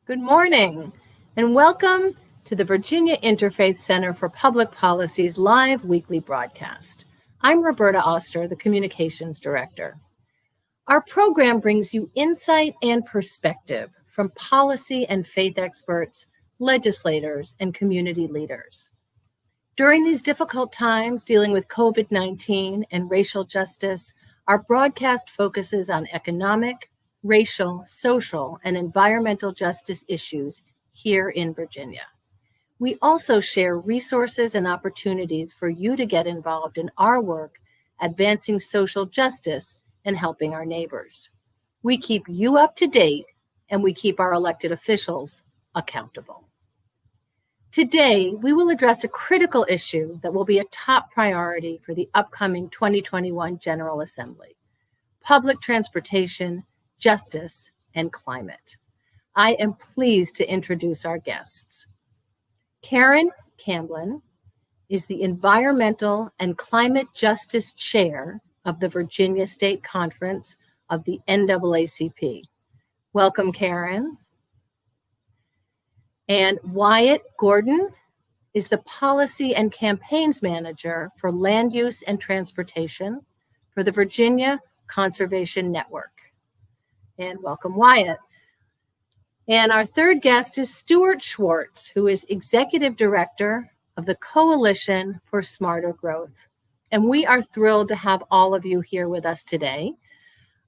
Good morning, and welcome to the Virginia Interfaith Center for Public Policy's live weekly broadcast. I'm Roberta Oster, the Communications Director. Our program brings you insight and perspective from policy and faith experts, legislators, and community leaders. During these difficult times dealing with COVID-19 and racial justice, our broadcast focuses on economic, racial, social, and environmental justice issues here in Virginia. We also share resources and opportunities for you to get involved in our work advancing social justice and helping our neighbors. We keep you up to date, and we keep our elected officials accountable. Today, we will address a critical issue that will be a top priority for the upcoming 2021 General Assembly: public transportation, justice, and climate. I am pleased to introduce our guests. Karen Campblin is the Environmental and Climate Justice Chair of the Virginia State Conference of the NAACP. Welcome, Karen. And Wyatt Gordan is the Policy and Campaigns Manager for Land Use and Transportation for the Virginia Conservation Network. And welcome, Wyatt. And our third guest is Stewart Schwartz, who is Executive Director of the Coalition for Smarter Growth. And we are thrilled to have all of you here with us today.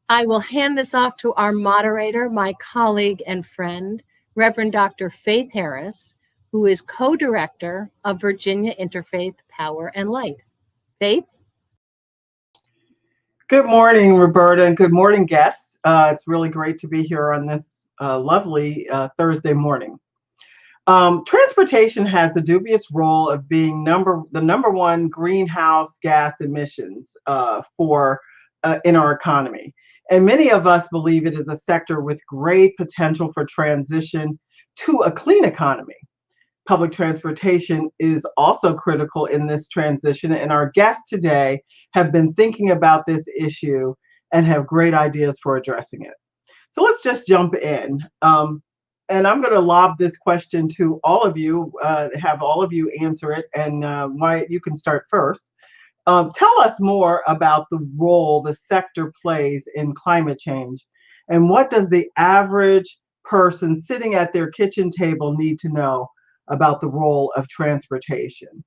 I will hand this off to our moderator, my colleague and friend, Reverend Dr. Faith Harris, who is co-director of Virginia Interfaith Power and Light. Faith? Good morning, Roberta, and good morning, guests. It's really great to be here on this lovely Thursday morning. Transportation has the dubious role of being the number one greenhouse gas emissions in our economy. And many of us believe it is a sector with great potential for transition to a clean economy. Public transportation is also critical in this transition, and our guests today have been thinking about this issue and have great ideas for addressing it. So let's just jump in. And I'm going to lob this question to all of you, have all of you answer it, and Wyatt, you can start first. Tell us more about the role the sector plays in climate change, and what does the average person sitting at their kitchen table need to know about the role of transportation?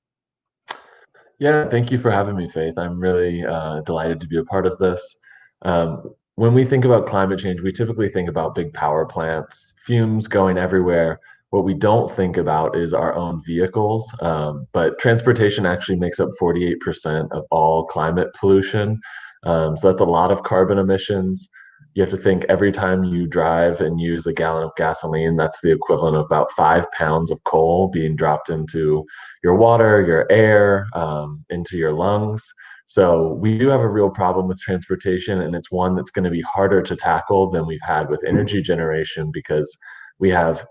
Yeah, thank you for having me, Faith. I'm really delighted to be a part of this. When we think about climate change, we typically think about big power plants, fumes going everywhere. What we don't think about is our own vehicles, but transportation actually makes up 48% of all climate pollution. So that's a lot of carbon emissions. You have to think every time you drive and use a gallon of gasoline, that's the equivalent of about 5 pounds of coal being dropped into your water, your air, into your lungs. So we do have a real problem with transportation, and it's one that's going to be harder to tackle than we've had with energy generation, because we have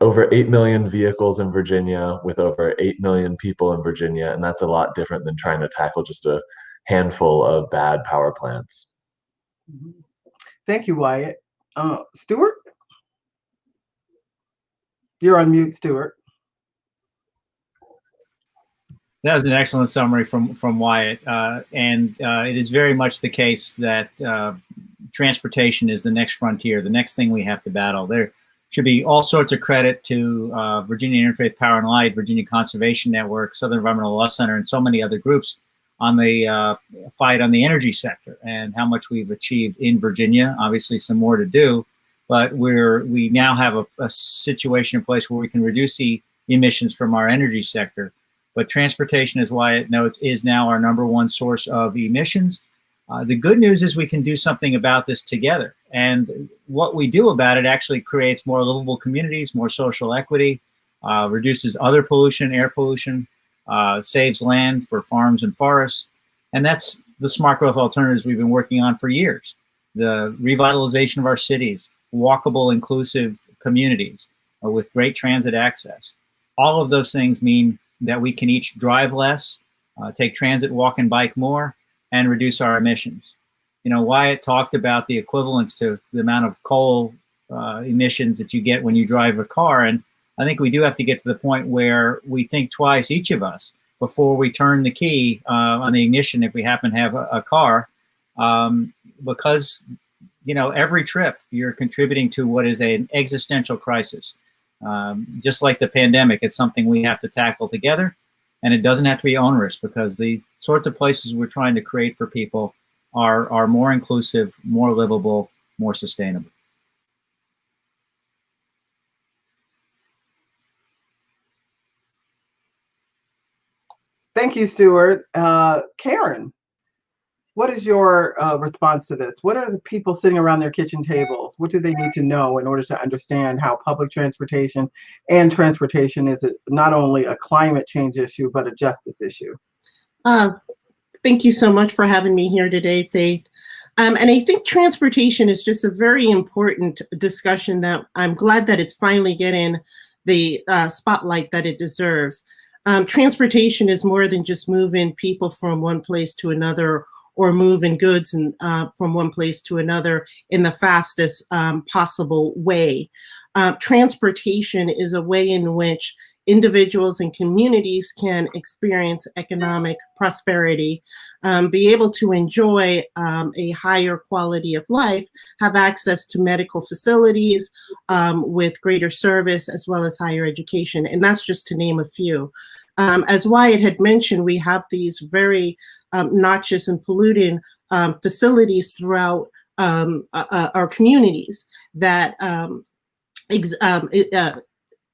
over 8 million vehicles in Virginia with over 8 million people in Virginia, and that's a lot different than trying to tackle just a handful of bad power plants. Thank you, Wyatt. Stewart? You're on mute, Stewart. That was an excellent summary from Wyatt, and it is very much the case that transportation is the next frontier, the next thing we have to battle. There should be all sorts of credit to Virginia Interfaith Power and Light, Virginia Conservation Network, Southern Environmental Law Center, and so many other groups on the fight on the energy sector and how much we've achieved in Virginia. Obviously, some more to do, but we now have a situation in place where we can reduce the emissions from our energy sector. But transportation, as Wyatt notes, is now our number one source of emissions. The good news is we can do something about this together. And what we do about it actually creates more livable communities, more social equity, reduces other pollution, air pollution, saves land for farms and forests. And that's the smart growth alternatives we've been working on for years. The revitalization of our cities, walkable, inclusive communities with great transit access. All of those things mean that we can each drive less, take transit, walk, and bike more, and reduce our emissions. You know, Wyatt talked about the equivalence to the amount of coal emissions that you get when you drive a car. And I think we do have to get to the point where we think twice, each of us, before we turn the key on the ignition if we happen to have a car, because every trip you're contributing to what is an existential crisis. Just like the pandemic, it's something we have to tackle together, and it doesn't have to be onerous, because the sorts of places we're trying to create for people are more inclusive, more livable, more sustainable. Thank you, Stewart. Karen, what is your response to this? What are the people sitting around their kitchen tables? What do they need to know in order to understand how public transportation and transportation is not only a climate change issue, but a justice issue? Thank you so much for having me here today, Faith. And I think transportation is just a very important discussion that I'm glad that it's finally getting the spotlight that it deserves. Transportation is more than just moving people from one place to another, or moving goods and from one place to another in the fastest possible way. Transportation is a way in which individuals and communities can experience economic prosperity, be able to enjoy a higher quality of life, have access to medical facilities with greater service, as well as higher education. And that's just to name a few. As Wyatt had mentioned, we have these very noxious and polluting facilities throughout our communities that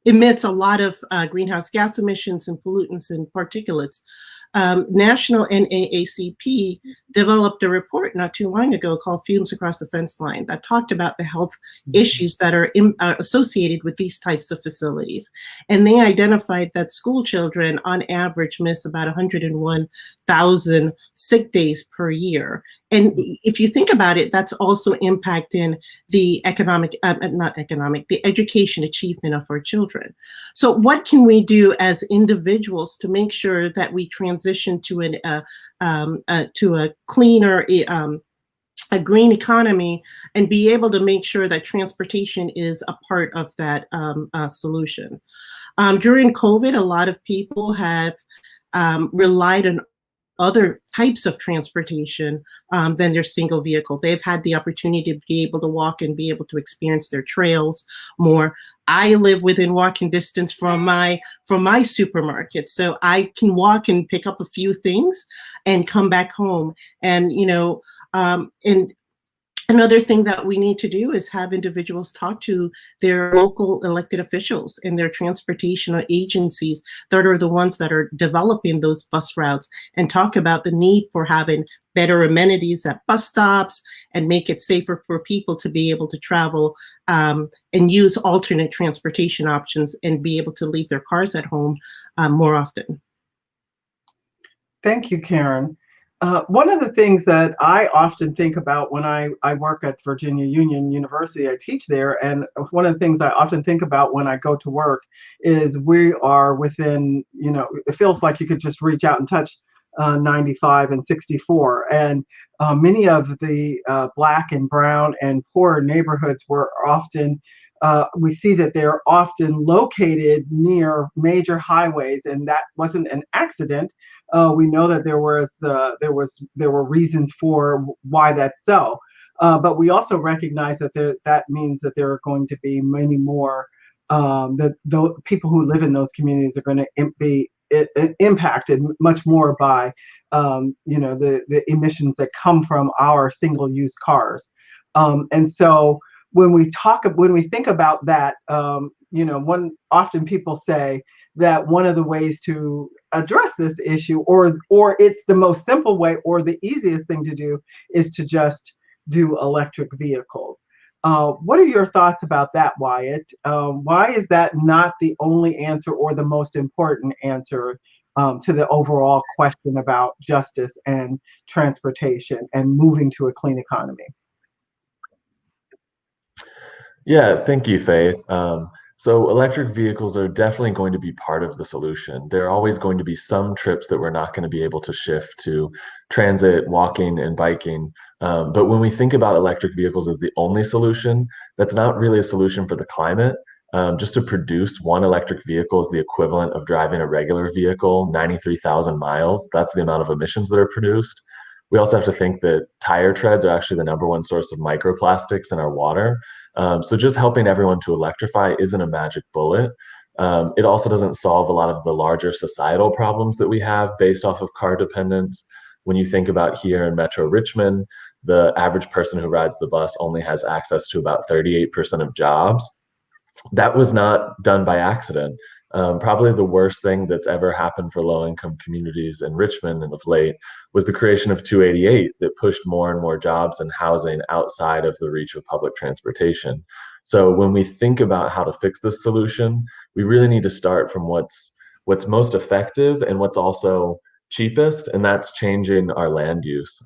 emits a lot of greenhouse gas emissions and pollutants and particulates. National NAACP developed a report not too long ago called Fumes Across the Fence Line that talked about the health issues that are associated with these types of facilities. And they identified that school children on average miss about 101,000 sick days per year. And if you think about it, that's also impacting the the education achievement of our children. So what can we do as individuals to make sure that we transition to a cleaner, a green economy, and be able to make sure that transportation is a part of that solution? During COVID, a lot of people have relied on other types of transportation than their single vehicle. They've had the opportunity to be able to walk and be able to experience their trails more. I live within walking distance from my supermarket, so I can walk and pick up a few things and come back home. And another thing that we need to do is have individuals talk to their local elected officials and their transportation agencies that are the ones that are developing those bus routes, and talk about the need for having better amenities at bus stops and make it safer for people to be able to travel and use alternate transportation options and be able to leave their cars at home more often. Thank you, Karen. One of the things that I often think about when I work at Virginia Union University, I teach there, and one of the things I often think about when I go to work is we are within, it feels like you could just reach out and touch 95 and 64. And many of the Black and brown and poor neighborhoods were often, we see that they're often located near major highways, and that wasn't an accident. We know that there were reasons for why that's so, but we also recognize that that means that there are going to be many more that the people who live in those communities are going to be impacted much more by the emissions that come from our single-use cars, and so when we think about that, often people say that one of the ways to address this issue, or it's the most simple way or the easiest thing to do, is to just do electric vehicles. What are your thoughts about that, Wyatt? Why is that not the only answer or the most important answer to the overall question about justice and transportation and moving to a clean economy? Yeah, thank you, Faith. So electric vehicles are definitely going to be part of the solution. There are always going to be some trips that we're not going to be able to shift to transit, walking, and biking. But when we think about electric vehicles as the only solution, that's not really a solution for the climate. Just to produce one electric vehicle is the equivalent of driving a regular vehicle 93,000 miles. That's the amount of emissions that are produced. We also have to think that tire treads are actually the #1 source of microplastics in our water. So just helping everyone to electrify isn't a magic bullet. It also doesn't solve a lot of the larger societal problems that we have based off of car dependence. When you think about here in Metro Richmond, the average person who rides the bus only has access to about 38% of jobs. That was not done by accident. Probably the worst thing that's ever happened for low-income communities in Richmond and of late was the creation of 288 that pushed more and more jobs and housing outside of the reach of public transportation. So when we think about how to fix this solution, we really need to start from what's most effective and what's also cheapest, and that's changing our land use.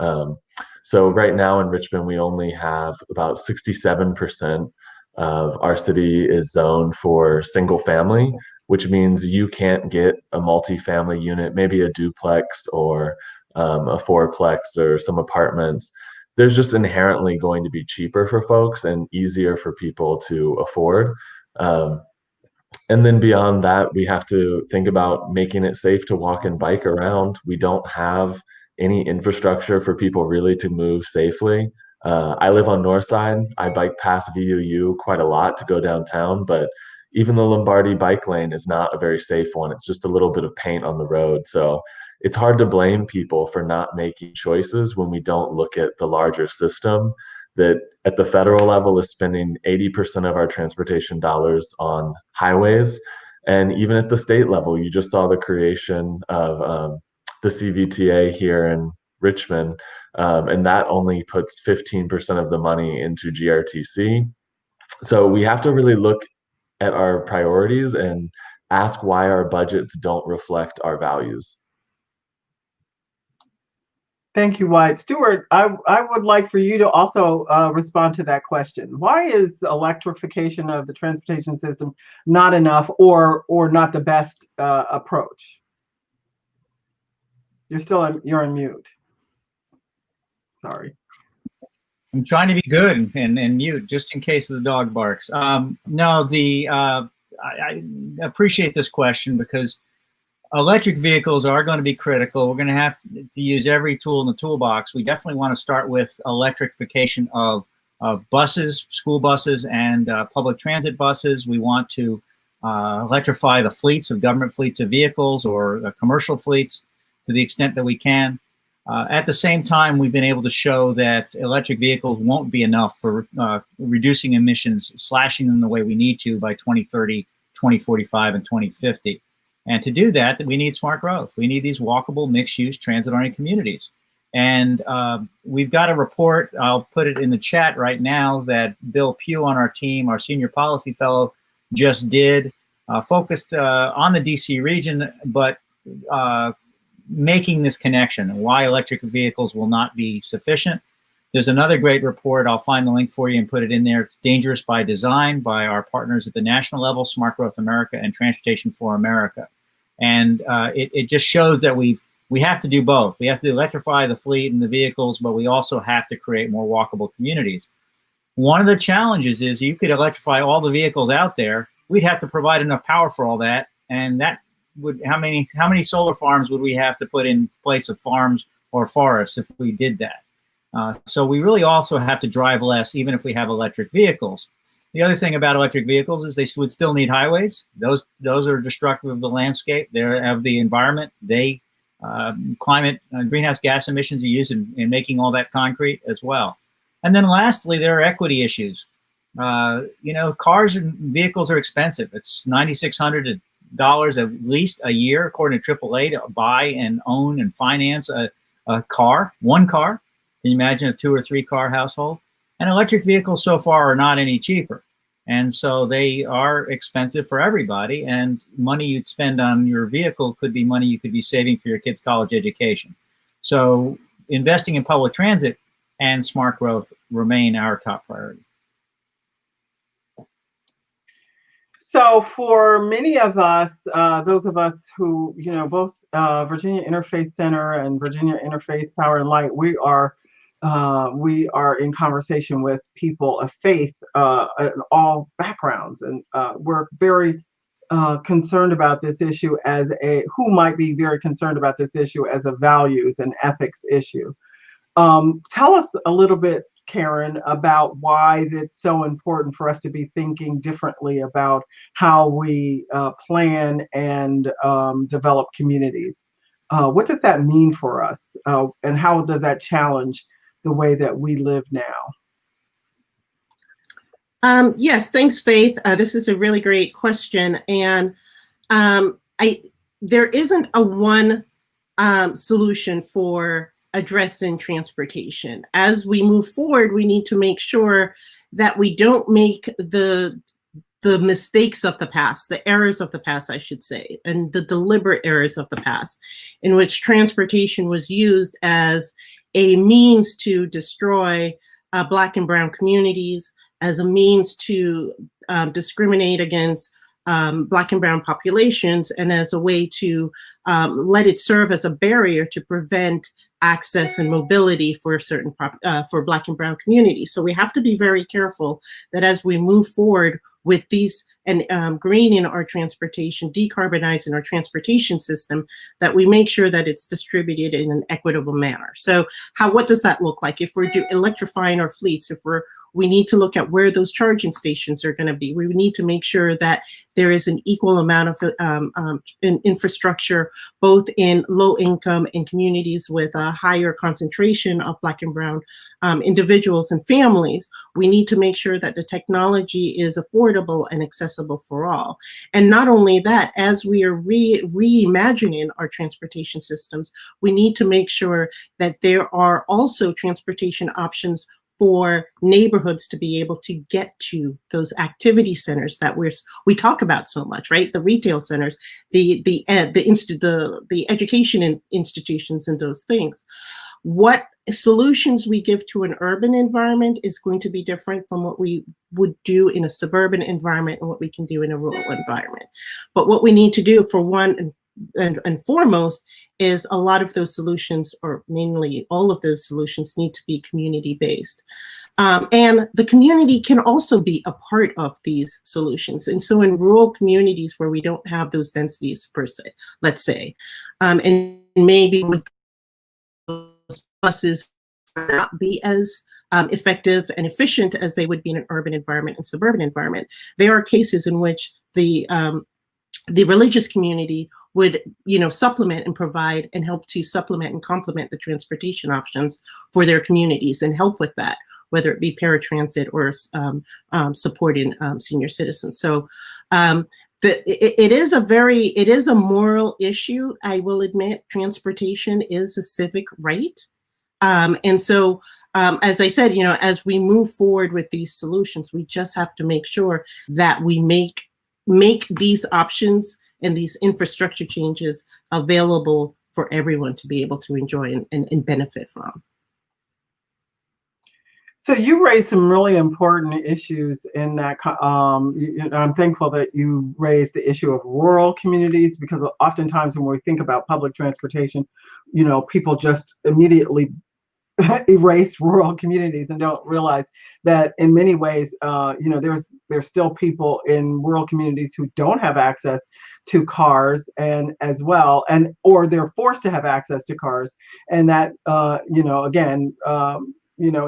So right now in Richmond, we only have about 67% of our city is zoned for single family, which means you can't get a multi-family unit, maybe a duplex or a fourplex or some apartments. There's just inherently going to be cheaper for folks and easier for people to afford. And then beyond that, we have to think about making it safe to walk and bike around. We don't have any infrastructure for people really to move safely. I live on North Side. I bike past VUU quite a lot to go downtown, but even the Lombardi bike lane is not a very safe one. It's just a little bit of paint on the road. So it's hard to blame people for not making choices when we don't look at the larger system that at the federal level is spending 80% of our transportation dollars on highways. And even at the state level, you just saw the creation of the CVTA here in Richmond, and that only puts 15% of the money into GRTC. So we have to really look at our priorities and ask why our budgets don't reflect our values. Thank you, Wyatt. Stewart, I would like for you to also respond to that question. Why is electrification of the transportation system not enough or not the best approach? You're on mute. Sorry. I'm trying to be good and mute just in case the dog barks. No, I appreciate this question because electric vehicles are going to be critical. We're going to have to use every tool in the toolbox. We definitely want to start with electrification of buses, school buses, and public transit buses. We want to electrify the fleets of government fleets of vehicles or commercial fleets to the extent that we can. At the same time, we've been able to show that electric vehicles won't be enough for reducing emissions, slashing them the way we need to by 2030, 2045, and 2050. And to do that, we need smart growth. We need these walkable, mixed-use, transit-oriented communities. And we've got a report, I'll put it in the chat right now, that Bill Pugh on our team, our senior policy fellow, just did, focused on the DC region, but making this connection and why electric vehicles will not be sufficient. There's another great report. I'll find the link for you and put it in there. It's Dangerous by Design by our partners at the national level, Smart Growth America and Transportation for America. And it just shows that we have to do both. We have to electrify the fleet and the vehicles, but we also have to create more walkable communities. One of the challenges is you could electrify all the vehicles out there. We'd have to provide enough power for all that. And that would, how many solar farms would we have to put in place of farms or forests if we did that? So we really also have to drive less, even if we have electric vehicles. The other thing about electric vehicles is they would still need highways. Those are destructive of the landscape. They're of the environment. They greenhouse gas emissions are used in making all that concrete as well. And then lastly, there are equity issues. Cars and vehicles are expensive. It's $9,600 at least a year, according to AAA, to buy and own and finance a car, one car. Can you imagine a 2 or 3 car household? And electric vehicles so far are not any cheaper. And so they are expensive for everybody. And money you'd spend on your vehicle could be money you could be saving for your kids' college education. So investing in public transit and smart growth remain our top priority. So for many of us, those of us who, both Virginia Interfaith Center and Virginia Interfaith Power and Light, we are in conversation with people of faith in all backgrounds, and we're very concerned about this issue who might be very concerned about this issue as a values and ethics issue. Tell us a little bit, Karen, about why it's so important for us to be thinking differently about how we plan and develop communities. What does that mean for us, and how does that challenge the way that we live now? Yes, thanks, Faith. This is a really great question, and there isn't a one solution for addressing transportation. As we move forward, we need to make sure that we don't make the mistakes of the past, the errors of the past, I should say, and the deliberate errors of the past, in which transportation was used as a means to destroy Black and Brown communities, as a means to discriminate against Black and Brown populations, and as a way to let it serve as a barrier to prevent access and mobility for certain for Black and Brown communities. So we have to be very careful that as we move forward with these and greening our transportation, decarbonizing our transportation system, that we make sure that it's distributed in an equitable manner. So what does that look like? If we're electrifying our fleets, we need to look at where those charging stations are going to be. We need to make sure that there is an equal amount of infrastructure, both in low income and communities with a higher concentration of Black and Brown individuals and families. We need to make sure that the technology is affordable and accessible for all. And not only that, as we are reimagining our transportation systems, we need to make sure that there are also transportation options for neighborhoods to be able to get to those activity centers that we talk about so much, right? The retail centers, the education institutions, and those things. What solutions we give to an urban environment is going to be different from what we would do in a suburban environment and what we can do in a rural environment. But what we need to do, for one and foremost, is a lot of those solutions, or mainly all of those solutions, need to be community-based. And the community can also be a part of these solutions. And so in rural communities where we don't have those densities per se, let's say, and maybe with buses not be as effective and efficient as they would be in an urban environment and suburban environment, there are cases in which the religious community would, supplement and provide and help to supplement and complement the transportation options for their communities and help with that, whether it be paratransit or supporting senior citizens. So it is a moral issue. I will admit, transportation is a civic right. And so, as I said, as we move forward with these solutions, we just have to make sure that we make these options and these infrastructure changes available for everyone to be able to enjoy and benefit from. So you raised some really important issues in that. I'm thankful that you raised the issue of rural communities, because oftentimes when we think about public transportation, people just immediately erase rural communities and don't realize that in many ways, there's still people in rural communities who don't have access to cars, and as well, or they're forced to have access to cars, and that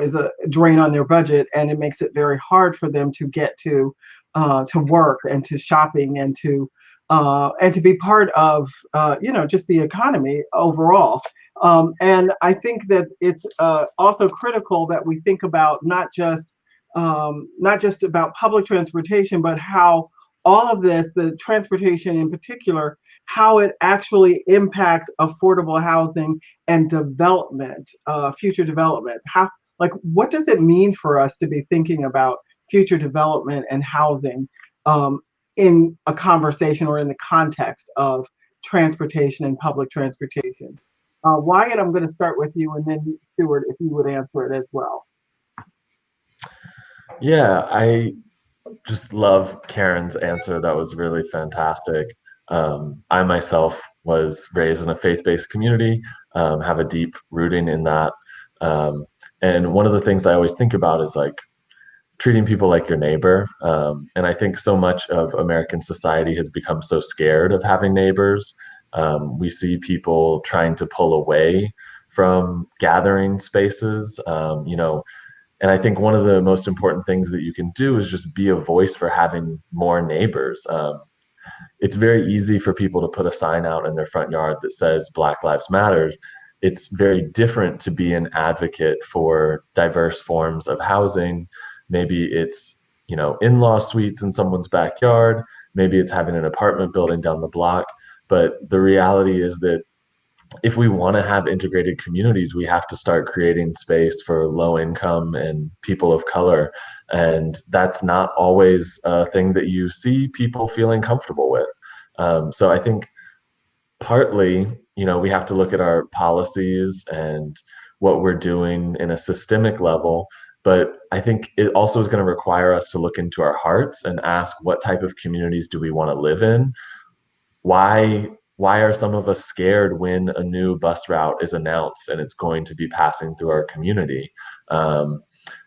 is a drain on their budget, and it makes it very hard for them to get to work and to shopping and to be part of just the economy overall. And I think that it's also critical that we think about not just about public transportation, but how all of this, the transportation in particular, how it actually impacts affordable housing and development, future development. What does it mean for us to be thinking about future development and housing in a conversation or in the context of transportation and public transportation? Wyatt, I'm going to start with you, and then Stewart, if you would answer it as well. Yeah, just love Karen's answer. That was really fantastic. I myself was raised in a faith-based community, have a deep rooting in that. And one of the things I always think about is like treating people like your neighbor. And I think so much of American society has become so scared of having neighbors. We see people trying to pull away from gathering spaces, and I think one of the most important things that you can do is just be a voice for having more neighbors. It's very easy for people to put a sign out in their front yard that says Black Lives Matter. It's very different to be an advocate for diverse forms of housing. Maybe it's, in-law suites in someone's backyard. Maybe it's having an apartment building down the block. But the reality is that if we want to have integrated communities, we have to start creating space for low income and people of color. And that's not always a thing that you see people feeling comfortable with. So I think partly, we have to look at our policies and what we're doing in a systemic level. But I think it also is going to require us to look into our hearts and ask, what type of communities do we want to live in? Why are some of us scared when a new bus route is announced and it's going to be passing through our community?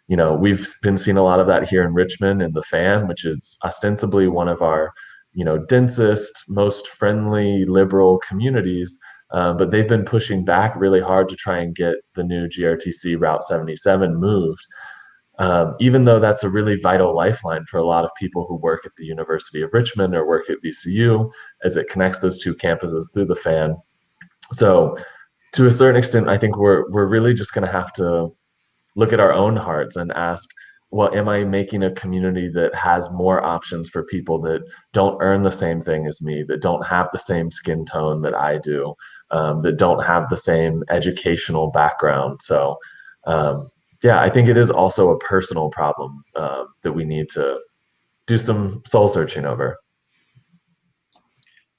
We've been seeing a lot of that here in Richmond in the Fan, which is ostensibly one of our, densest, most friendly, liberal communities. But they've been pushing back really hard to try and get the new GRTC Route 77 moved. Even though that's a really vital lifeline for a lot of people who work at the University of Richmond or work at VCU, as it connects those two campuses through the Fan. So to a certain extent, I think we're really just going to have to look at our own hearts and ask, well, am I making a community that has more options for people that don't earn the same thing as me, that don't have the same skin tone that I do, that don't have the same educational background? So yeah, I think it is also a personal problem that we need to do some soul searching over.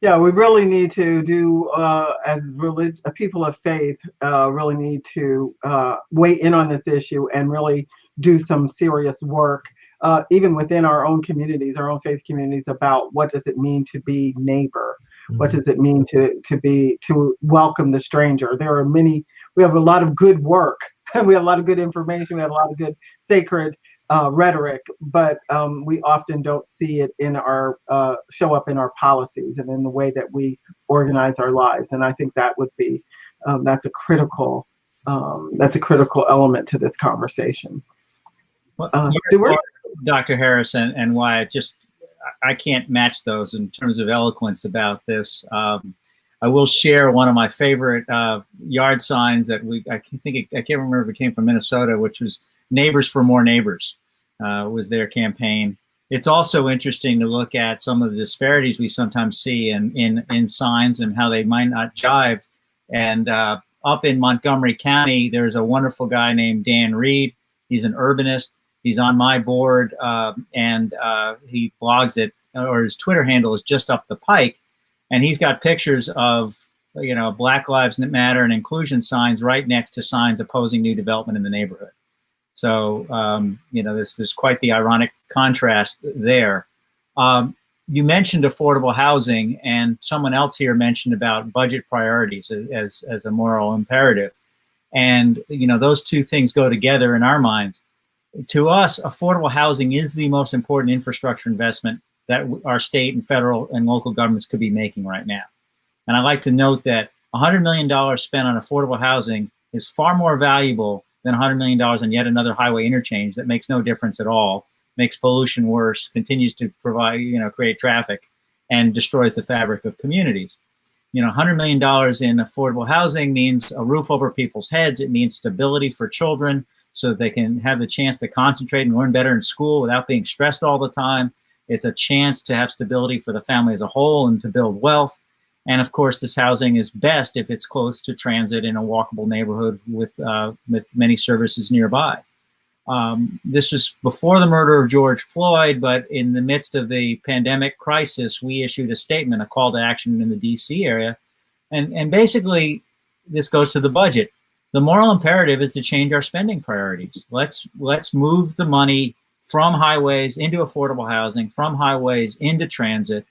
Yeah, we really need to do, as people of faith, really need to weigh in on this issue and really do some serious work, even within our own communities, our own faith communities, about what does it mean to be neighbor? Mm-hmm. What does it mean to welcome the stranger? We have a lot of good work. We have a lot of good information. We have a lot of good sacred rhetoric, but we often don't see it in our show up in our policies and in the way that we organize our lives. And I think that would be that's a critical element to this conversation. Stewart? Dr. Harris and Wyatt, I can't match those in terms of eloquence about this. I will share one of my favorite yard signs that I can't remember if it came from Minnesota, which was "Neighbors for More Neighbors," was their campaign. It's also interesting to look at some of the disparities we sometimes see in signs and how they might not jive. And up in Montgomery County, there's a wonderful guy named Dan Reed. He's an urbanist. He's on my board, and he blogs it, or his Twitter handle is Just Up the Pike. And he's got pictures of, Black Lives Matter and inclusion signs right next to signs opposing new development in the neighborhood. So, there's quite the ironic contrast there. You mentioned affordable housing, and someone else here mentioned about budget priorities as a moral imperative. And, those two things go together in our minds. To us, affordable housing is the most important infrastructure investment that our state and federal and local governments could be making right now. And I'd like to note that $100 million spent on affordable housing is far more valuable than $100 million on yet another highway interchange that makes no difference at all, makes pollution worse, continues to create traffic, and destroys the fabric of communities. $100 million in affordable housing means a roof over people's heads. It means stability for children so that they can have the chance to concentrate and learn better in school without being stressed all the time. It's a chance to have stability for the family as a whole and to build wealth. And of course, this housing is best if it's close to transit in a walkable neighborhood with many services nearby. This was before the murder of George Floyd, but in the midst of the pandemic crisis, we issued a statement, a call to action in the DC area. And basically, this goes to the budget. The moral imperative is to change our spending priorities. Let's move the money from highways into affordable housing, from highways into transit.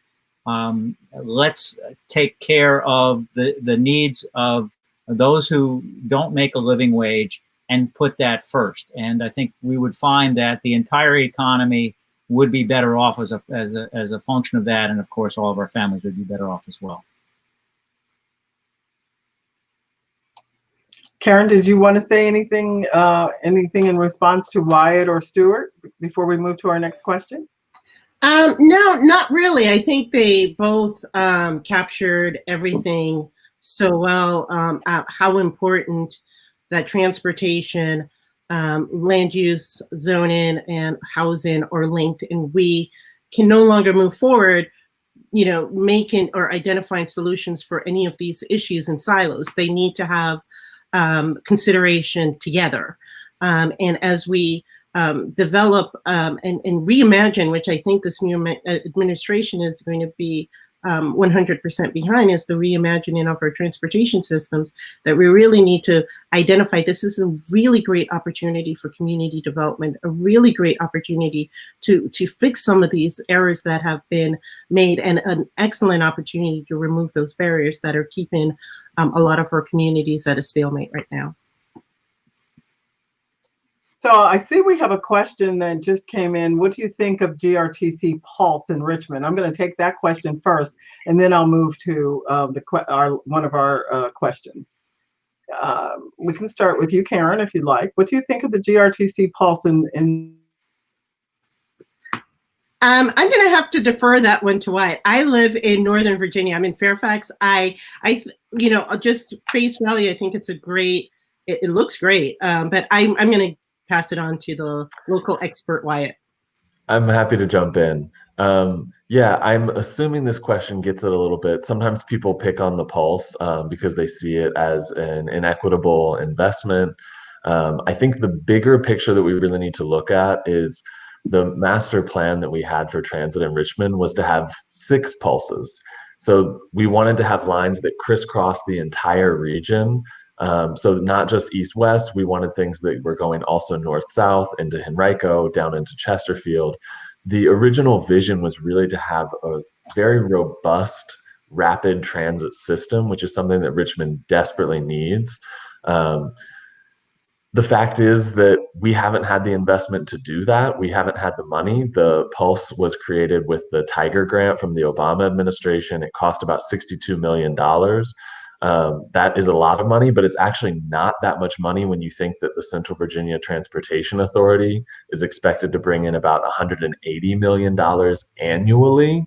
Let's take care of the needs of those who don't make a living wage and put that first. And I think we would find that the entire economy would be better off as a function of that. And of course, all of our families would be better off as well. Karen, did you want to say anything in response to Wyatt or Stewart before we move to our next question? No, not really. I think they both captured everything so well, how important that transportation, land use, zoning, and housing are linked, and we can no longer move forward, making or identifying solutions for any of these issues in silos. They need to have consideration together. And as we develop and reimagine, which I think this new administration is going to be 100% behind, is the reimagining of our transportation systems, that we really need to identify this is a really great opportunity for community development, a really great opportunity to fix some of these errors that have been made, and an excellent opportunity to remove those barriers that are keeping a lot of our communities at a stalemate right now. So I see we have a question that just came in. What do you think of GRTC Pulse in Richmond? I'm going to take that question first, and then I'll move to one of our questions. We can start with you, Karen, if you'd like. What do you think of the GRTC Pulse in I'm going to have to defer that one to Wyatt. I live in Northern Virginia. I'm in Fairfax. Just face value, I think it's a great, it looks great, but I'm going to pass it on to the local expert, Wyatt. I'm happy to jump in. Yeah, I'm assuming this question gets it a little bit. Sometimes people pick on the Pulse because they see it as an inequitable investment. I think the bigger picture that we really need to look at is the master plan that we had for transit in Richmond was to have 6 pulses. So we wanted to have lines that crisscross the entire region. So not just east-west, we wanted things that were going also north-south into Henrico, down into Chesterfield. The original vision was really to have a very robust, rapid transit system, which is something that Richmond desperately needs. The fact is that we haven't had the investment to do that. We haven't had the money. The Pulse was created with the Tiger Grant from the Obama administration. It cost about $62 million. That is a lot of money, but it's actually not that much money when you think that the Central Virginia Transportation Authority is expected to bring in about $180 million annually.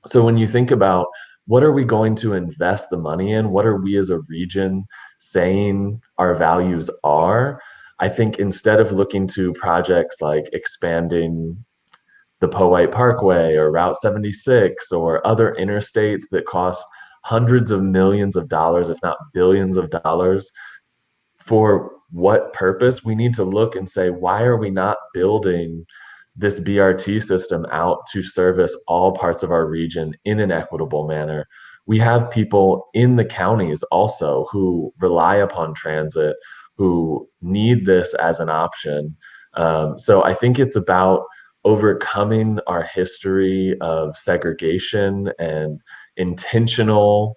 So when you think about what are we going to invest the money in, what are we as a region saying our values are, I think instead of looking to projects like expanding the Powhite Parkway or Route 76 or other interstates that cost hundreds of millions of dollars, if not billions of dollars, for what purpose? We need to look and say, why are we not building this BRT system out to service all parts of our region in an equitable manner? We have people in the counties also who rely upon transit, who need this as an option. So I think it's about overcoming our history of segregation and intentional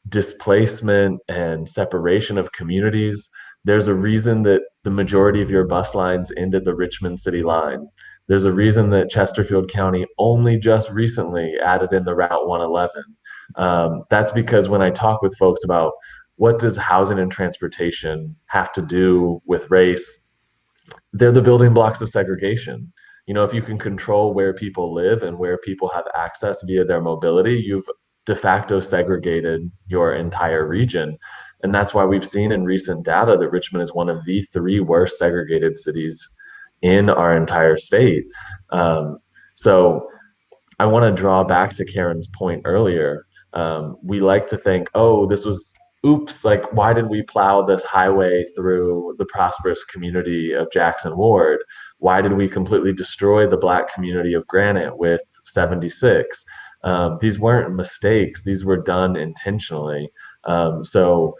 displacement and separation of communities. There's a reason that the majority of your bus lines end at the Richmond City line. There's a reason that Chesterfield County only just recently added in the Route 111. That's because when I talk with folks about what does housing and transportation have to do with race, they're the building blocks of segregation. If you can control where people live and where people have access via their mobility, you've de facto segregated your entire region. And that's why we've seen in recent data that Richmond is one of the 3 worst segregated cities in our entire state. So I want to draw back to Karen's point earlier. We like to think, oh, this was, oops, like, why did we plow this highway through the prosperous community of Jackson Ward? Why did we completely destroy the Black community of Granite with 76? These weren't mistakes. These were done intentionally. So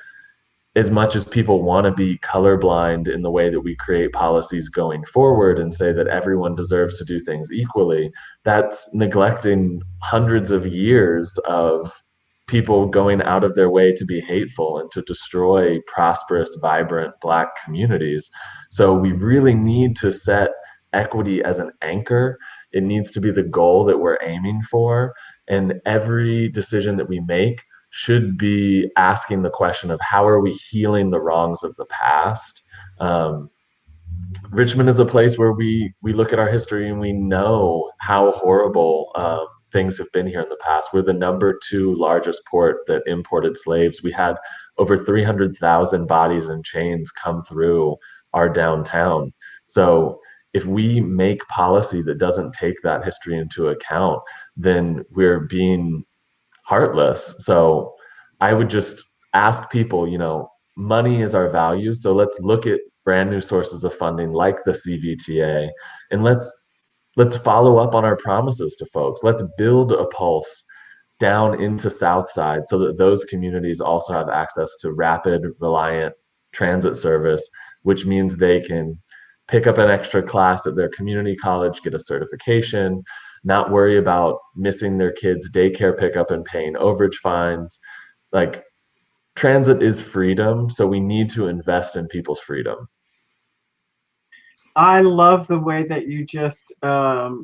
as much as people want to be colorblind in the way that we create policies going forward and say that everyone deserves to do things equally, that's neglecting hundreds of years of people going out of their way to be hateful and to destroy prosperous, vibrant Black communities. So we really need to set equity as an anchor. It needs to be the goal that we're aiming for. And every decision that we make should be asking the question of how are we healing the wrongs of the past. Richmond is a place where we look at our history and we know how horrible things have been here in the past. We're the #2 largest port that imported slaves. We had over 300,000 bodies in chains come through our downtown. So if we make policy that doesn't take that history into account, then we're being heartless. So I would just ask people, money is our value. So let's look at brand new sources of funding like the CVTA, and let's follow up on our promises to folks. Let's build a pulse down into Southside so that those communities also have access to rapid, reliant transit service, which means they can pick up an extra class at their community college, get a certification, not worry about missing their kids' daycare pickup and paying overage fines. Like, transit is freedom, so we need to invest in people's freedom. I love the way that you just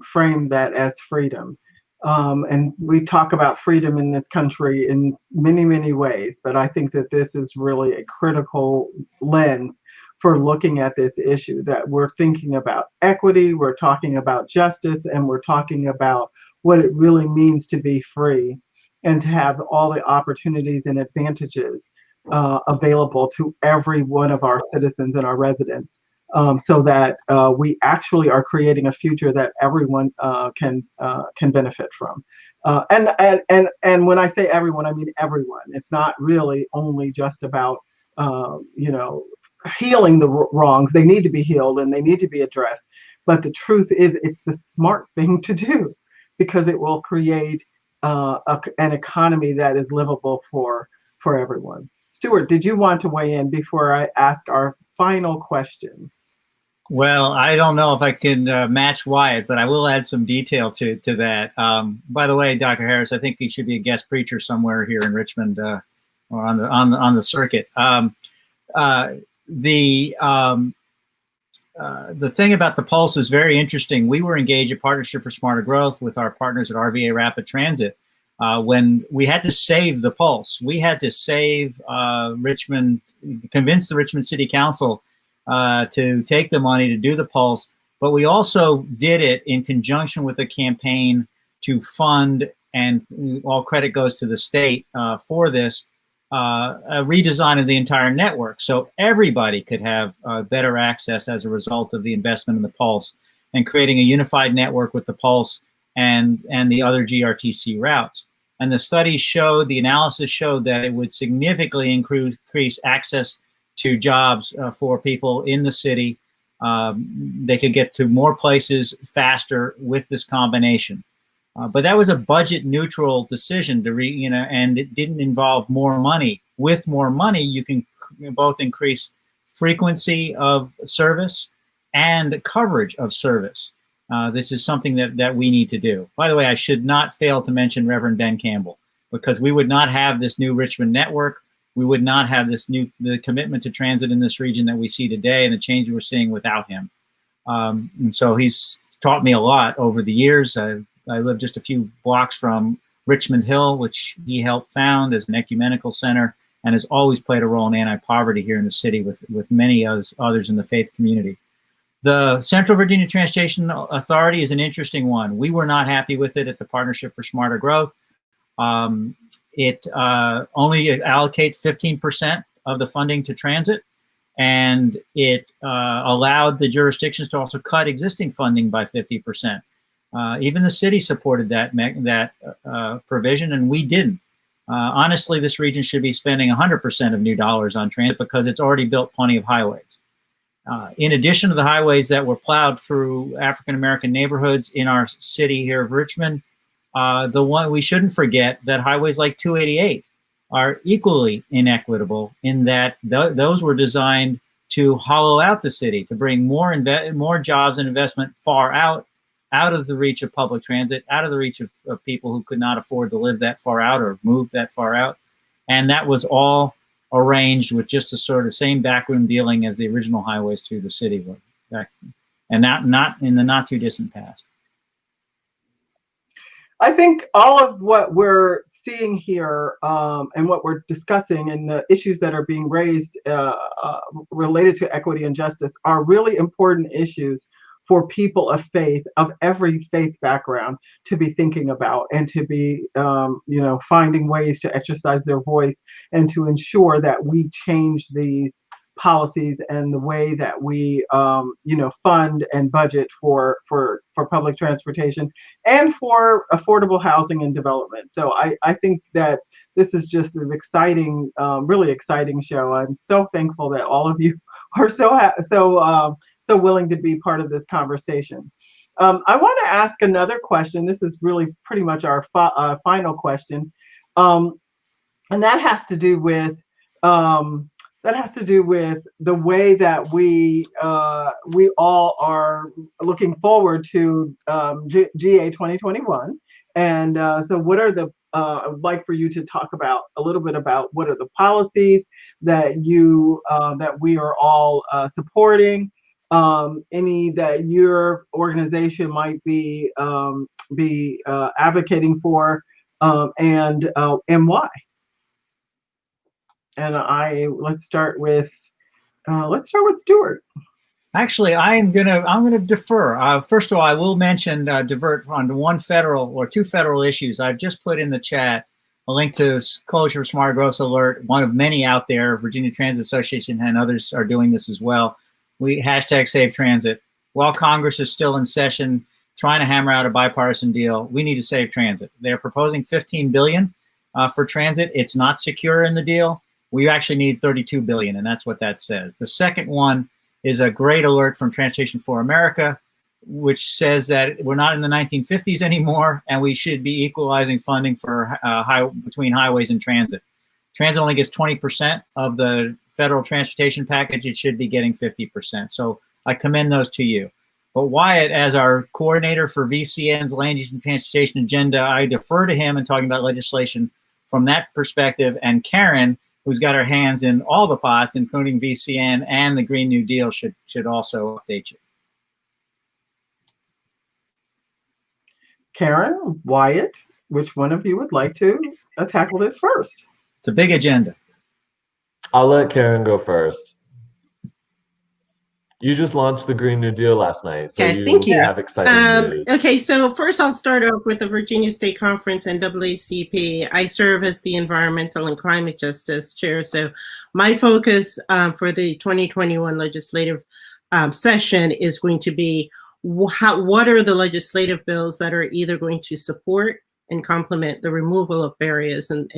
framed that as freedom. And we talk about freedom in this country in many, many ways, but I think that this is really a critical lens for looking at this issue, that we're thinking about equity, we're talking about justice, and we're talking about what it really means to be free and to have all the opportunities and advantages available to every one of our citizens and our residents, so that we actually are creating a future that everyone can benefit from. And when I say everyone, I mean everyone. It's not really only just about healing the wrongs. They need to be healed and they need to be addressed. But the truth is, it's the smart thing to do, because it will create an economy that is livable for everyone. Stewart, did you want to weigh in before I ask our final question? Well, I don't know if I can match Wyatt, but I will add some detail to that. By the way, Dr. Harris, I think he should be a guest preacher somewhere here in Richmond or on the circuit. The thing about the Pulse is very interesting. We were engaged in Partnership for Smarter Growth with our partners at RVA Rapid Transit when we had to save the Pulse. We had to save Richmond, convince the Richmond City Council to take the money to do the Pulse, but we also did it in conjunction with a campaign to fund, and all credit goes to the state for this, a redesign of the entire network, so everybody could have better access as a result of the investment in the Pulse, and creating a unified network with the Pulse and the other GRTC routes. And the studies showed, the analysis showed that it would significantly increase access to jobs for people in the city. They could get to more places faster with this combination. But that was a budget neutral decision to and it didn't involve more money. With more money, you can both increase frequency of service and coverage of service. This is something that we need to do. By the way, I should not fail to mention Reverend Ben Campbell, because we would not have this new Richmond network. We would not have the commitment to transit in this region that we see today and the change we're seeing without him. And so he's taught me a lot over the years. I live just a few blocks from Richmond Hill, which he helped found as an ecumenical center, and has always played a role in anti-poverty here in the city with many others in the faith community. The Central Virginia Transportation Authority is an interesting one. We were not happy with it at the Partnership for Smarter Growth. It only allocates 15% of the funding to transit, and it allowed the jurisdictions to also cut existing funding by 50%. Even the city supported that provision, and we didn't. Honestly, this region should be spending 100% of new dollars on transit because it's already built plenty of highways. In addition to the highways that were plowed through African-American neighborhoods in our city here of Richmond, the one we shouldn't forget that highways like 288 are equally inequitable in that those were designed to hollow out the city, to bring more jobs and investment far out of the reach of public transit, out of the reach of people who could not afford to live that far out or move that far out. And that was all arranged with just the sort of same backroom dealing as the original highways through the city were, and not in the not too distant past. I think all of what we're seeing here and what we're discussing and the issues that are being raised related to equity and justice are really important issues for people of faith, of every faith background, to be thinking about and to be, finding ways to exercise their voice and to ensure that we change these policies and the way that we, fund and budget for public transportation and for affordable housing and development. So I think that this is just an exciting, really exciting show. I'm so thankful that all of you are so willing to be part of this conversation. I want to ask another question. This is really pretty much our final question, and that has to do with the way that we all are looking forward to GA 2021. And so what are the I'd like for you to talk about a little bit about what are the policies that that we are all supporting, any that your organization might be advocating for, and why. And let's start with Stewart. Actually, I'm gonna defer. First of all, I will mention divert on one federal or two federal issues. I've just put in the chat a link to Coalition for Smart Growth Alert, one of many out there. Virginia Transit Association and others are doing this as well. We #SaveTransit. While Congress is still in session, trying to hammer out a bipartisan deal, we need to save transit. They're proposing $15 billion for transit. It's not secure in the deal. We actually need $32 billion, and that's what that says. The second one is a great alert from Transportation for America, which says that we're not in the 1950s anymore, and we should be equalizing funding for between highways and transit. Transit only gets 20% of the federal transportation package. It should be getting 50%. So I commend those to you. But Wyatt, as our coordinator for VCN's Land Use and Transportation Agenda, I defer to him in talking about legislation from that perspective, and Karen, who's got her hands in all the pots, including VCN and the Green New Deal, should also update you. Karen, Wyatt, which one of you would like to tackle this first? It's a big agenda. I'll let Karen go first. You just launched the Green New Deal last night, so thank you. Have exciting news. Okay, so first I'll start off with the Virginia State Conference and NAACP. I serve as the Environmental and Climate Justice Chair, so my focus for the 2021 legislative session is going to be what are the legislative bills that are either going to support and complement the removal of barriers and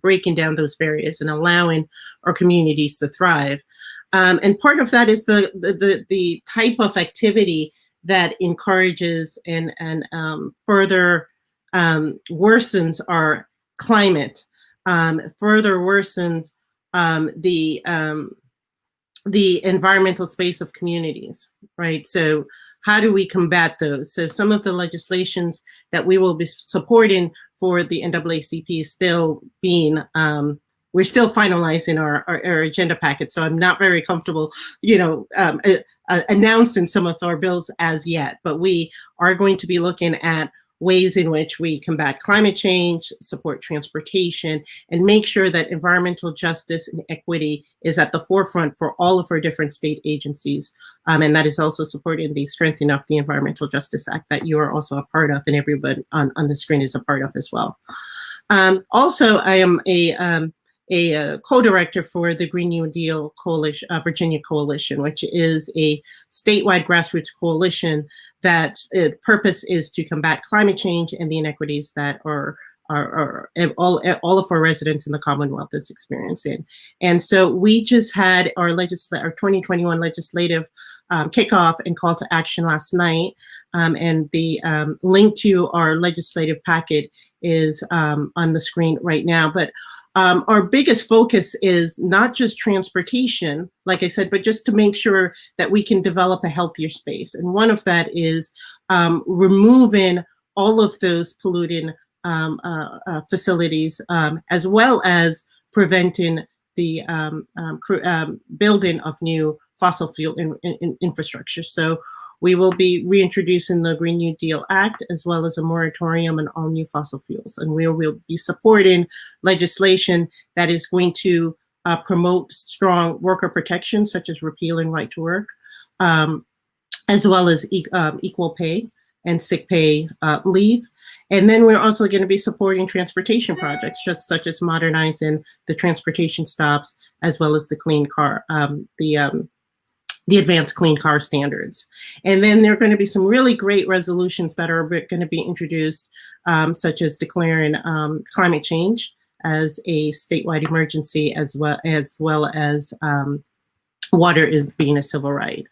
breaking down those barriers and allowing our communities to thrive. And part of that is the type of activity that encourages and further worsens our climate, further worsens the environmental space of communities, right? So how do we combat those? So some of the legislations that we will be supporting for the NAACP is still being, we're still finalizing our agenda packet. So I'm not very comfortable, announcing some of our bills as yet, but we are going to be looking at ways in which we combat climate change, support transportation, and make sure that environmental justice and equity is at the forefront for all of our different state agencies. And that is also supporting the strengthening of the Environmental Justice Act that you are also a part of, and everybody on the screen is a part of as well. Also, I am a co-director for the Green New Deal Coalition, Virginia Coalition, which is a statewide grassroots coalition that purpose is to combat climate change and the inequities that are all of our residents in the Commonwealth is experiencing. And so we just had our 2021 legislative kickoff and call to action last night. And the link to our legislative packet is on the screen right now. But Our biggest focus is not just transportation, like I said, but just to make sure that we can develop a healthier space. And one of that is removing all of those polluting facilities, as well as preventing the building of new fossil fuel infrastructure. So we will be reintroducing the Green New Deal Act, as well as a moratorium on all new fossil fuels. And we will be supporting legislation that is going to promote strong worker protections, such as repealing right to work, as well as equal pay and sick pay leave. And then we're also going to be supporting transportation projects, just such as modernizing the transportation stops, as well as the clean car, the advanced clean car standards. And then there are going to be some really great resolutions that are going to be introduced, such as declaring climate change as a statewide emergency, as well as water is being a civil right.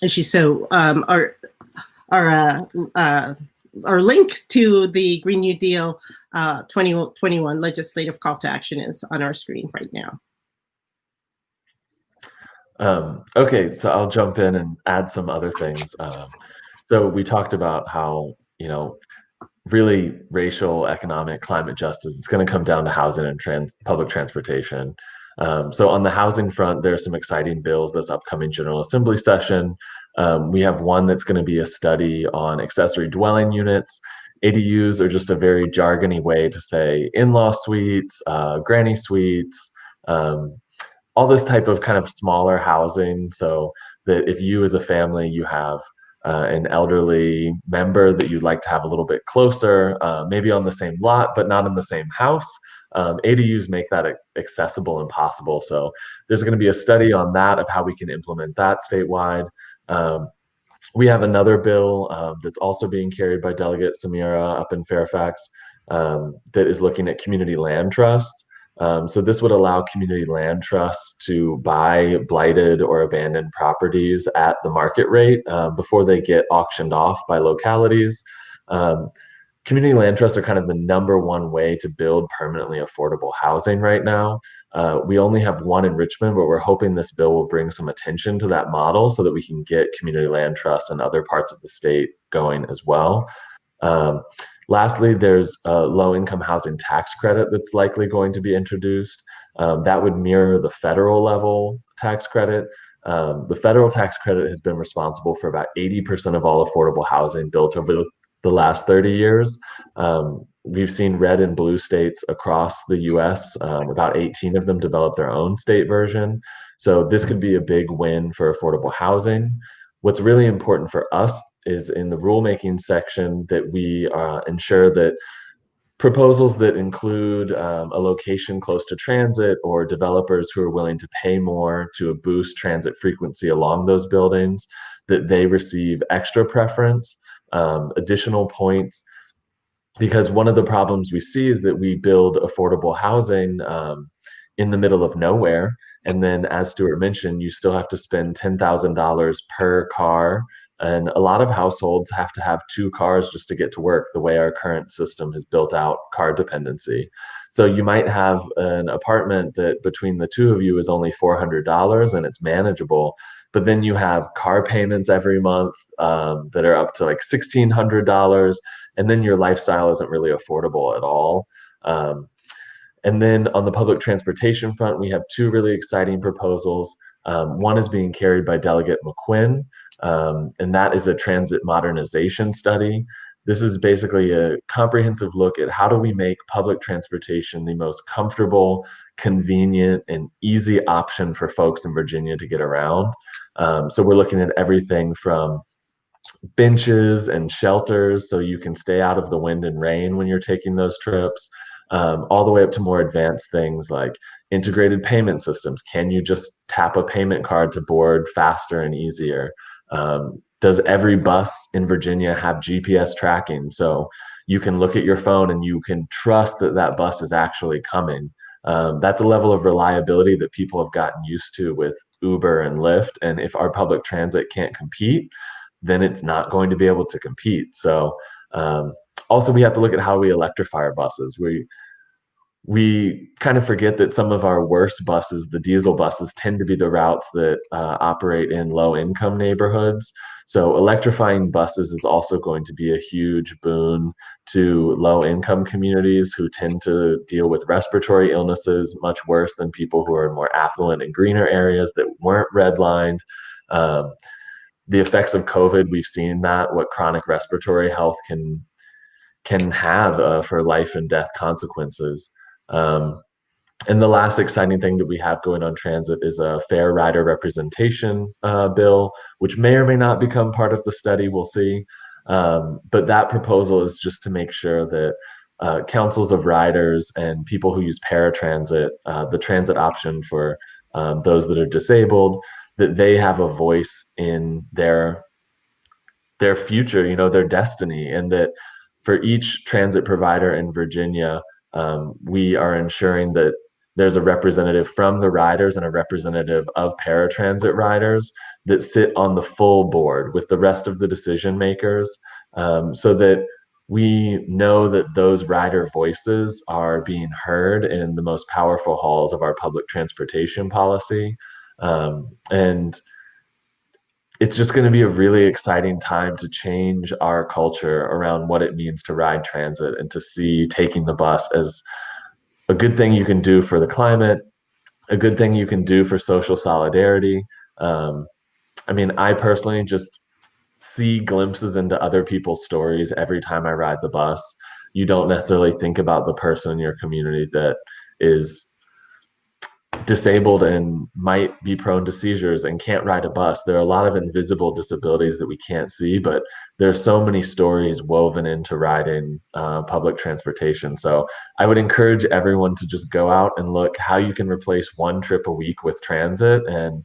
So our link to the Green New Deal 2021 legislative call to action is on our screen right now. Okay, so I'll jump in and add some other things. So we talked about how, really racial, economic, climate justice, it's going to come down to housing and public transportation. So on the housing front, there are some exciting bills this upcoming General Assembly session. We have one that's going to be a study on accessory dwelling units. ADUs are just a very jargony way to say in-law suites, granny suites, all this type of kind of smaller housing, so that if you as a family, you have an elderly member that you'd like to have a little bit closer, maybe on the same lot, but not in the same house, ADUs make that accessible and possible. So there's going to be a study on that, of how we can implement that statewide. We have another bill that's also being carried by Delegate Samira up in Fairfax that is looking at community land trusts. So this would allow community land trusts to buy blighted or abandoned properties at the market rate before they get auctioned off by localities. Community land trusts are kind of the #1 way to build permanently affordable housing right now. We only have one in Richmond, but we're hoping this bill will bring some attention to that model so that we can get community land trusts in other parts of the state going as well. Lastly, there's a low-income housing tax credit that's likely going to be introduced. That would mirror the federal level tax credit. The federal tax credit has been responsible for about 80% of all affordable housing built over the last 30 years. We've seen red and blue states across the US, about 18 of them develop their own state version. So this could be a big win for affordable housing. What's really important for us is in the rulemaking section that we ensure that proposals that include a location close to transit, or developers who are willing to pay more to boost transit frequency along those buildings, that they receive extra preference, additional points. Because one of the problems we see is that we build affordable housing in the middle of nowhere. And then, as Stewart mentioned, you still have to spend $10,000 per car. And a lot of households have to have 2 cars just to get to work, the way our current system has built out car dependency. So you might have an apartment that between the 2 of you is only $400 and it's manageable. But then you have car payments every month that are up to like $1,600. And then your lifestyle isn't really affordable at all. And then on the public transportation front, we have 2 really exciting proposals. One is being carried by Delegate McQuinn, and that is a transit modernization study. This is basically a comprehensive look at how do we make public transportation the most comfortable, convenient, and easy option for folks in Virginia to get around. So we're looking at everything from benches and shelters so you can stay out of the wind and rain when you're taking those trips, all the way up to more advanced things like integrated payment systems. Can you just tap a payment card to board faster and easier? Does every bus in Virginia have GPS tracking so you can look at your phone and you can trust that that bus is actually coming? That's a level of reliability that people have gotten used to with Uber and Lyft. And if our public transit can't compete, then it's not going to be able to compete. So Also, we have to look at how we electrify our buses. We kind of forget that some of our worst buses, the diesel buses, tend to be the routes that operate in low-income neighborhoods. So electrifying buses is also going to be a huge boon to low-income communities who tend to deal with respiratory illnesses much worse than people who are in more affluent and greener areas that weren't redlined. The effects of COVID, we've seen that, what chronic respiratory health can have for life and death consequences. And the last exciting thing that we have going on transit is a fair rider representation bill, which may or may not become part of the study. We'll see. But that proposal is just to make sure that councils of riders and people who use paratransit, the transit option for those that are disabled, that they have a voice in their future, their destiny, and that for each transit provider in Virginia, we are ensuring that there's a representative from the riders and a representative of paratransit riders that sit on the full board with the rest of the decision makers, so that we know that those rider voices are being heard in the most powerful halls of our public transportation policy. And it's just going to be a really exciting time to change our culture around what it means to ride transit and to see taking the bus as a good thing you can do for the climate, a good thing you can do for social solidarity. I mean, I personally just see glimpses into other people's stories every time I ride the bus. You don't necessarily think about the person in your community that is disabled and might be prone to seizures and can't ride a bus. There are a lot of invisible disabilities that we can't see, but there's so many stories woven into riding public transportation. So I would encourage everyone to just go out and look how you can replace one trip a week with transit. And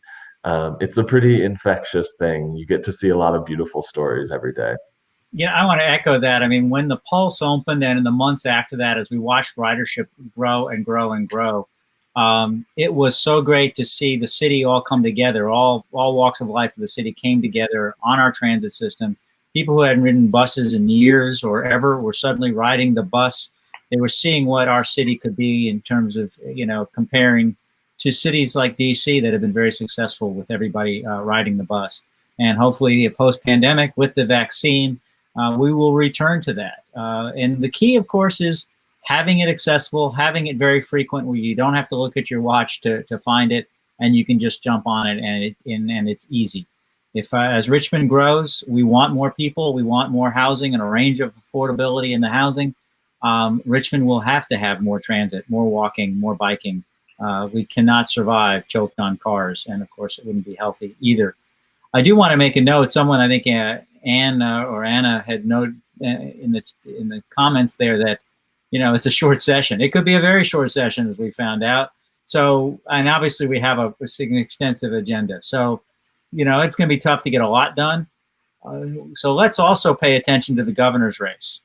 it's a pretty infectious thing. You get to see a lot of beautiful stories every day. Yeah, I want to echo that. I mean, when the Pulse opened and in the months after that, as we watched ridership grow and grow and grow, it was so great to see the city all come together. All walks of life of the city came together on our transit system. People who hadn't ridden buses in years or ever were suddenly riding the bus. They were seeing what our city could be in terms of, comparing to cities like DC that have been very successful with everybody riding the bus. And hopefully post-pandemic with the vaccine, we will return to that. And the key, of course, is having it accessible, having it very frequent where you don't have to look at your watch to find it, and you can just jump on it, and it's easy. If as Richmond grows, we want more people, we want more housing and a range of affordability in the housing. Richmond will have to have more transit, more walking, more biking. We cannot survive choked on cars, and of course it wouldn't be healthy either. I do want to make a note. Someone, I think Anna had noted in the comments there that it's a short session. It could be a very short session, as we found out. So, and obviously we have an extensive agenda. So, it's going to be tough to get a lot done. So let's also pay attention to the governor's race.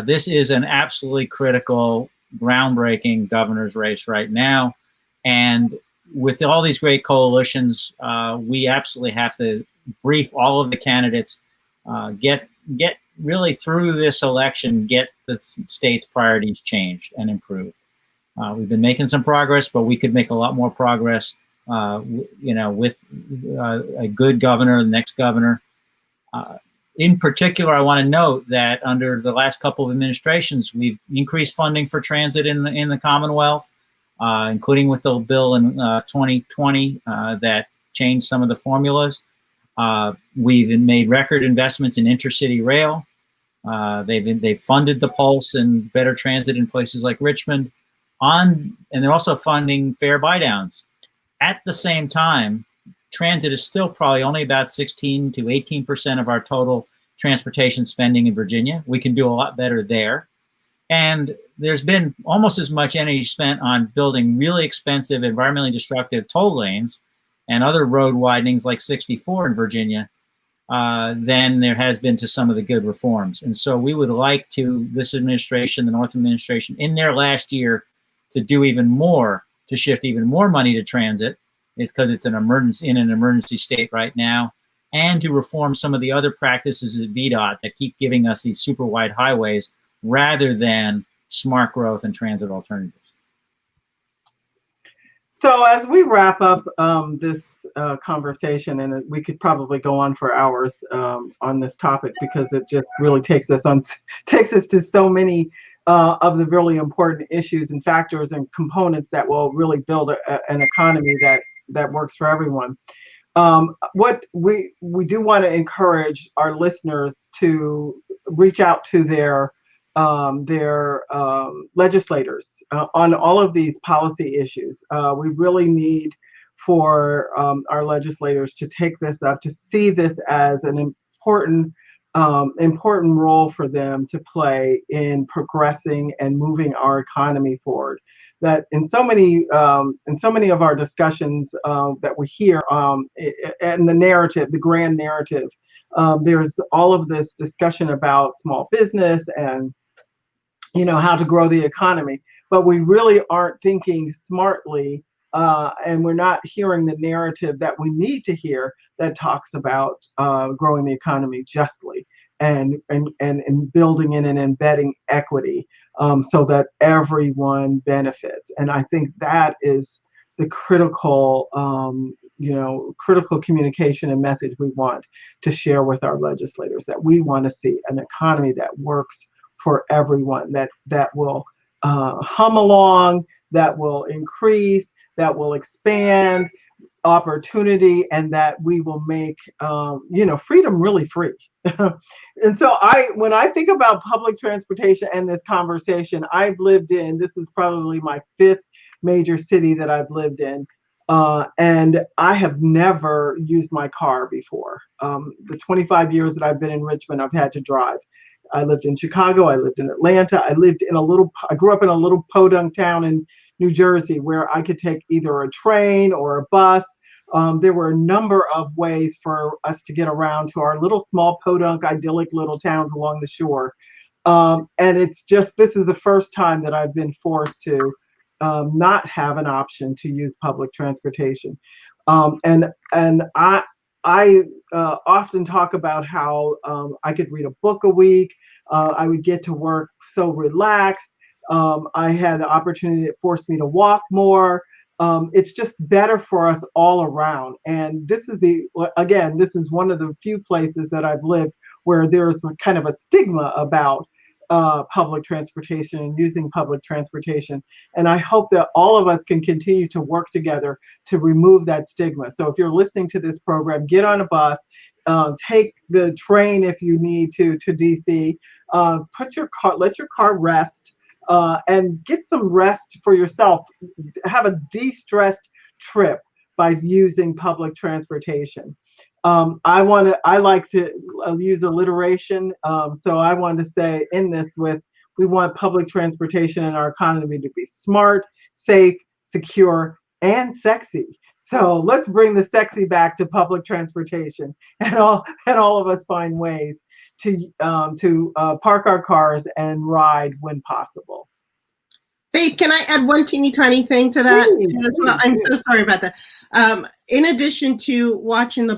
This is an absolutely critical, groundbreaking governor's race right now. And with all these great coalitions, we absolutely have to brief all of the candidates, get really through this election, get the state's priorities changed and improved. We've been making some progress, but we could make a lot more progress, with a good governor, the next governor. In particular, I want to note that under the last couple of administrations, we've increased funding for transit in the Commonwealth, including with the bill in 2020 that changed some of the formulas. We've made record investments in intercity rail. They've funded the Pulse and better transit in places like Richmond, and they're also funding fare buydowns. At the same time, transit is still probably only about 16 to 18% of our total transportation spending in Virginia. We can do a lot better there. And there's been almost as much energy spent on building really expensive, environmentally destructive toll lanes and other road widenings like 64 in Virginia than there has been to some of the good reforms. And so we would like to, this administration, the North administration, in their last year, to do even more, to shift even more money to transit, because it's an emergency state right now, and to reform some of the other practices at VDOT that keep giving us these super wide highways rather than smart growth and transit alternatives. So as we wrap up this conversation, and we could probably go on for hours on this topic because it just really takes us to so many of the really important issues and factors and components that will really build an economy that works for everyone. What we do want to encourage our listeners to reach out to their legislators on all of these policy issues. We really need for our legislators to take this up, to see this as an important role for them to play in progressing and moving our economy forward. That in so many of our discussions that we hear and the narrative, the grand narrative, there's all of this discussion about small business and how to grow the economy, but we really aren't thinking smartly, and we're not hearing the narrative that we need to hear that talks about growing the economy justly and building in and embedding equity so that everyone benefits. And I think that is the critical communication and message we want to share with our legislators, that we want to see an economy that works for everyone, that will hum along, that will increase, that will expand opportunity, and that we will make freedom really free. And so when I think about public transportation and this conversation, this is probably my 5th major city that I've lived in, and I have never used my car before. The 25 years that I've been in Richmond, I've had to drive. I lived in Chicago, I lived in Atlanta, I grew up in a little podunk town in New Jersey where I could take either a train or a bus. There were a number of ways for us to get around to our little small podunk idyllic little towns along the shore. And it's just, this is the first time that I've been forced to not have an option to use public transportation. And I often talk about how I could read a book a week. I would get to work so relaxed. I had the opportunity that forced me to walk more. It's just better for us all around. And this is one of the few places that I've lived where there's a kind of a stigma about public transportation and using public transportation. And I hope that all of us can continue to work together to remove that stigma. So if you're listening to this program, get on a bus, take the train if you need to DC, let your car rest, and get some rest for yourself. Have a de-stressed trip by using public transportation. I like to use alliteration. So I want to say in this we want public transportation in our economy to be smart, safe, secure, and sexy. So let's bring the sexy back to public transportation, and all of us find ways to park our cars and ride when possible. Faith, can I add one teeny tiny thing to that as well? I'm so sorry about that. In addition to watching the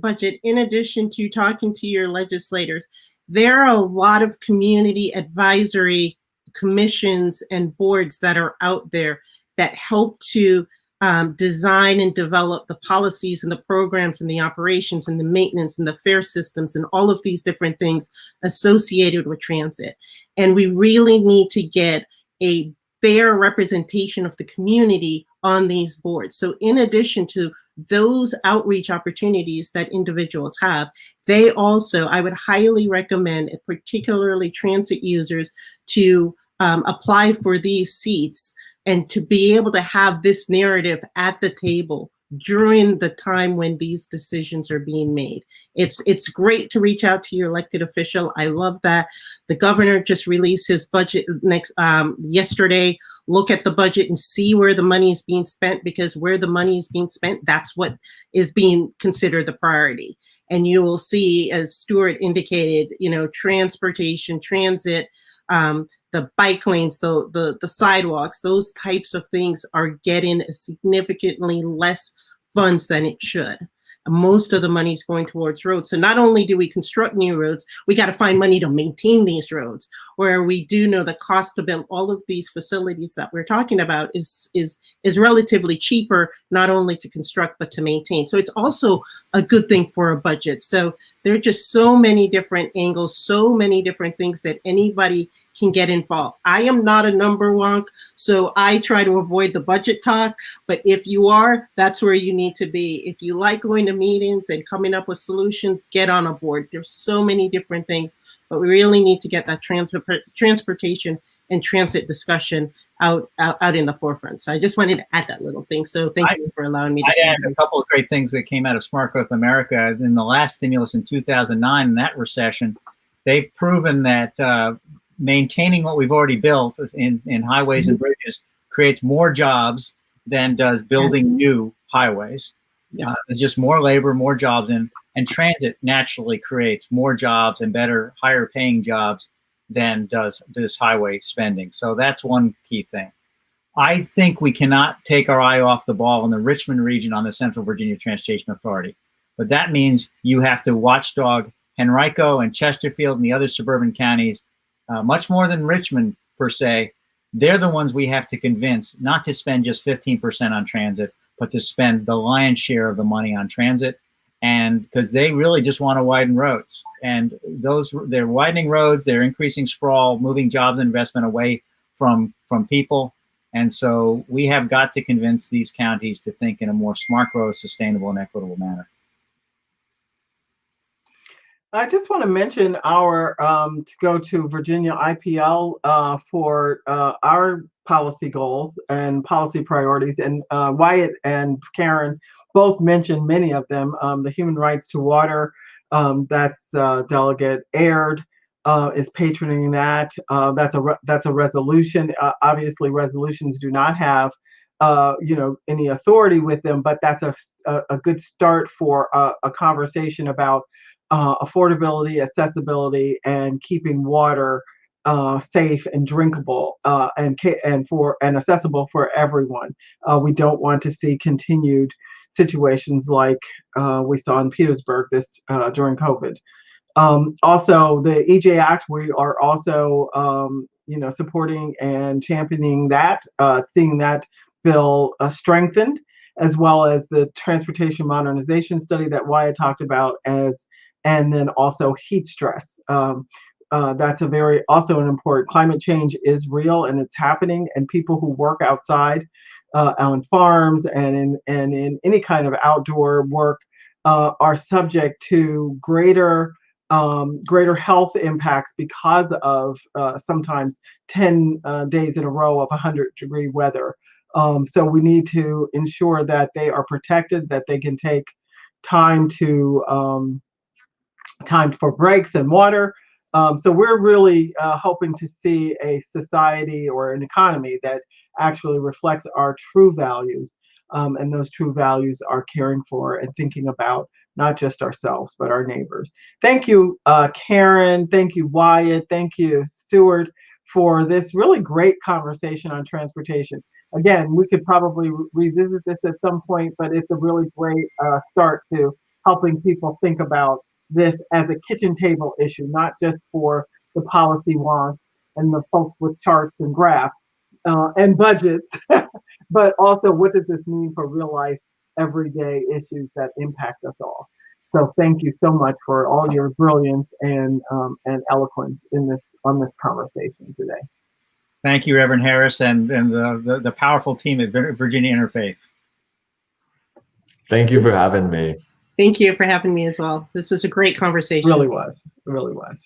budget, in addition to talking to your legislators, there are a lot of community advisory commissions and boards that are out there that help to design and develop the policies and the programs and the operations and the maintenance and the fare systems and all of these different things associated with transit. And we really need to get a fair representation of the community on these boards. So in addition to those outreach opportunities that individuals have, they also, I would highly recommend, particularly transit users, to apply for these seats and to be able to have this narrative at the table during the time when these decisions are being made. It's great to reach out to your elected official. I love that. The governor just released his budget yesterday. Look at the budget and see where the money is being spent, because where the money is being spent, that's what is being considered the priority. And you will see, as Stewart indicated, transportation, transit, the bike lanes, the sidewalks, those types of things are getting significantly less funds than it should. most of the money is going towards roads. So not only do we construct new roads, we got to find money to maintain these roads, where we do know the cost to build all of these facilities that we're talking about is relatively cheaper, not only to construct, but to maintain. So it's also a good thing for a budget. So there are just so many different angles, so many different things that anybody can get involved. I am not a number wonk, so I try to avoid the budget talk, but if you are, that's where you need to be. If you like going to meetings and coming up with solutions, get on a board. There's so many different things, but we really need to get that transportation and transit discussion out in the forefront. So I just wanted to add that little thing. So thank you for allowing me to add a couple of great things that came out of Smart Growth America. In the last stimulus in 2009, in that recession, they've proven that maintaining what we've already built in highways and bridges creates more jobs than does building new highways. There's just more labor, more jobs, and transit naturally creates more jobs and better, higher paying jobs than does this highway spending. So that's one key thing. I think we cannot take our eye off the ball in the Richmond region on the Central Virginia Transportation Authority. But that means you have to watchdog Henrico and Chesterfield and the other suburban counties, much more than Richmond per se. They're the ones we have to convince not to spend just 15% on transit, but to spend the lion's share of the money on transit. And because they really just want to widen roads, and they're widening roads, they're increasing sprawl, moving jobs and investment away from people. And so we have got to convince these counties to think in a more smart growth, sustainable, and equitable manner. I just want to mention our to go to Virginia IPL for our policy goals and policy priorities. And Wyatt and Karen both mentioned many of them. The human rights to water, that's Delegate Aird is patroning that. That's a resolution. Obviously, resolutions do not have any authority with them, but that's a good start for a conversation about affordability, accessibility, and keeping water safe and drinkable and accessible for everyone. We don't want to see continued situations like we saw in Petersburg during COVID. Also, the EJ Act, we are also supporting and championing that, seeing that bill strengthened, as well as the transportation modernization study that Wyatt talked about, and then also heat stress. That's also an important. Climate change is real and it's happening, and people who work outside on farms and in any kind of outdoor work are subject to greater health impacts because of sometimes 10 days in a row of 100-degree weather. So we need to ensure that they are protected, that they can take time for breaks and water. So we're really hoping to see a society or an economy that actually reflects our true values. And those true values are caring for and thinking about not just ourselves, but our neighbors. Thank you, Karen. Thank you, Wyatt. Thank you, Stewart, for this really great conversation on transportation. Again, we could probably revisit this at some point, but it's a really great start to helping people think about this as a kitchen table issue, not just for the policy wonks and the folks with charts and graphs and budgets, but also what does this mean for real life, everyday issues that impact us all. So thank you so much for all your brilliance and eloquence on this conversation today. Thank you, Reverend Harris, and the powerful team at Virginia Interfaith. Thank you for having me. Thank you for having me as well. This was a great conversation. It really was. It really was.